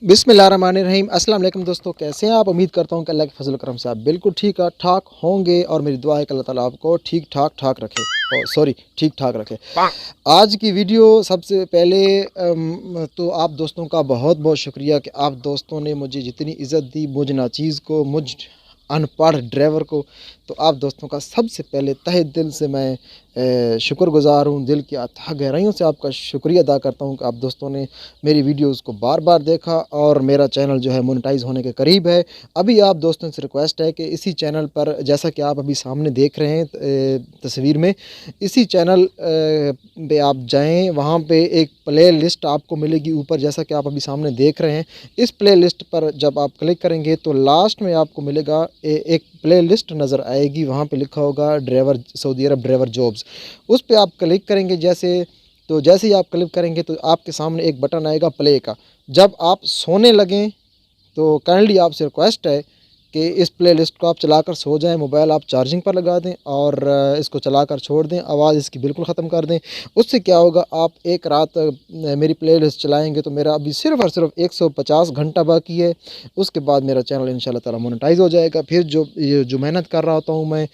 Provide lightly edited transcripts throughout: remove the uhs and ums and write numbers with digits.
बिस्मिल्लाहिर्रहमानिर्रहीम। अस्सलाम वालेकुम दोस्तों, कैसे हैं आप? उम्मीद करता हूं कि अल्लाह के फजल करम से आप बिल्कुल ठीक ठाक होंगे और मेरी दुआ है कि अल्लाह ताला आपको ठीक ठाक रखे, ठीक ठाक रखे। आज की वीडियो सबसे पहले तो आप दोस्तों का बहुत बहुत शुक्रिया कि आप दोस्तों ने मुझे जितनी इज़्ज़त दी, मुझ नाचीज़ को, मुझ अनपढ़ ड्राइवर को, तो आप दोस्तों का सबसे पहले तहे दिल से मैं शुक्रगुज़ार हूँ। दिल की अथाह गहराइयों से आपका शुक्रिया अदा करता हूँ कि आप दोस्तों ने मेरी वीडियोस को बार बार देखा और मेरा चैनल जो है मोनेटाइज होने के करीब है। अभी आप दोस्तों से रिक्वेस्ट है कि इसी चैनल पर, जैसा कि आप अभी सामने देख रहे हैं तस्वीर में, इसी चैनल पे आप जाएं, वहाँ पे एक प्ले लिस्ट आपको मिलेगी ऊपर, जैसा कि आप अभी सामने देख रहे हैं। इस प्ले लिस्ट पर जब आप क्लिक करेंगे तो लास्ट में आपको मिलेगा एक प्ले लिस्ट नज़र आएगी, वहाँ पे लिखा होगा ड्राइवर सऊदी अरब ड्राइवर जॉब्स। उस पर आप क्लिक करेंगे जैसे ही आप क्लिक करेंगे तो आपके सामने एक बटन आएगा प्ले का। जब आप सोने लगें तो काइंडली आपसे रिक्वेस्ट है कि इस प्ले लिस्ट को आप चलाकर सो जाएं, मोबाइल आप चार्जिंग पर लगा दें और इसको चलाकर छोड़ दें, आवाज़ इसकी बिल्कुल ख़त्म कर दें। उससे क्या होगा, आप एक रात मेरी प्ले लिस्ट चलाएँगे तो मेरा अभी सिर्फ़ और सिर्फ 150 घंटा बाकी है। उसके बाद मेरा चैनल इंशाल्लाह ताला मोनेटाइज हो जाएगा। फिर जो मेहनत कर रहा होता हूँ मैं,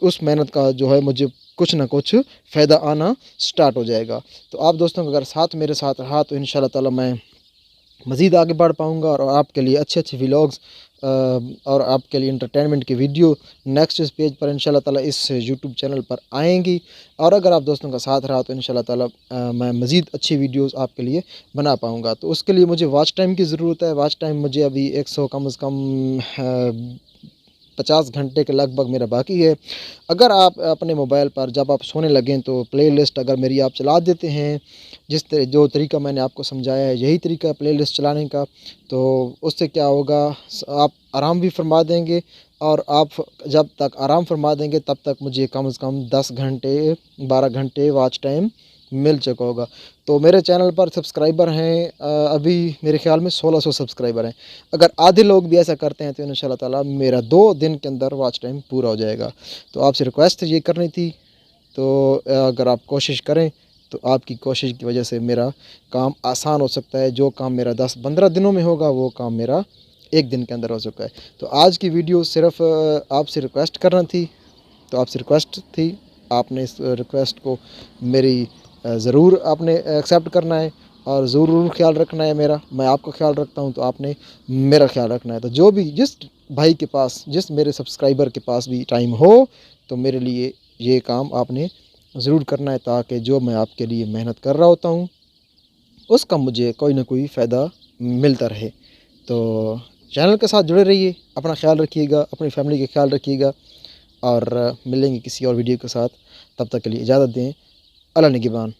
उस मेहनत का जो है मुझे कुछ ना कुछ फ़ायदा आना स्टार्ट हो जाएगा। तो आप दोस्तों का अगर साथ मेरे साथ रहा तो इंशाल्लाह ताला मैं मज़ीद आगे बढ़ पाऊँगा और आपके लिए अच्छे व्लॉग्स और आपके लिए इंटरटेनमेंट की वीडियो नेक्स्ट इस पेज पर इंशाल्लाह ताला इस यूट्यूब चैनल पर आएंगी। और अगर आप दोस्तों का साथ रहा तो इंशाल्लाह ताला मैं मज़ीद अच्छी वीडियोस आपके लिए बना पाऊँगा। तो उसके लिए मुझे वॉच टाइम की ज़रूरत है। वॉच टाइम मुझे अभी 100 कम से कम 50 घंटे के लगभग मेरा बाकी है। अगर आप अपने मोबाइल पर जब आप सोने लगें तो प्ले लिस्ट अगर मेरी आप चला देते हैं, जो तरीका मैंने आपको समझाया है यही तरीका है प्ले लिस्ट चलाने का, तो उससे क्या होगा, आप आराम भी फरमा देंगे और आप जब तक आराम फरमा देंगे तब तक मुझे कम से कम 10 घंटे 12 घंटे वॉच टाइम मिल चुका होगा। तो मेरे चैनल पर सब्सक्राइबर हैं अभी मेरे ख्याल में 1600 सब्सक्राइबर हैं। अगर आधे लोग भी ऐसा करते हैं तो इंशाल्लाह ताला मेरा 2 दिन के अंदर वॉच टाइम पूरा हो जाएगा। तो आपसे रिक्वेस्ट ये करनी थी, तो अगर आप कोशिश करें तो आपकी कोशिश की वजह से मेरा काम आसान हो सकता है। जो काम मेरा 10-15 दिनों में होगा वो काम मेरा 1 दिन के अंदर हो चुका है। तो आज की वीडियो सिर्फ़ आपसे रिक्वेस्ट करना थी, तो आपसे रिक्वेस्ट थी, आपने इस रिक्वेस्ट को मेरी ज़रूर आपने एक्सेप्ट करना है और ज़रूर ख्याल रखना है मेरा। मैं आपका ख्याल रखता हूं तो आपने मेरा ख्याल रखना है। तो जो भी जिस भाई के पास, जिस मेरे सब्सक्राइबर के पास भी टाइम हो तो मेरे लिए ये काम आपने ज़रूर करना है, ताकि जो मैं आपके लिए मेहनत कर रहा होता हूँ उसका मुझे कोई ना कोई फ़ायदा मिलता रहे। तो चैनल के साथ जुड़े रहिए, अपना ख्याल रखिएगा, अपनी फैमिली का ख्याल रखिएगा और मिलेंगे किसी और वीडियो के साथ। तब तक के लिए इजाज़त दें। अल्लाह निगहबान।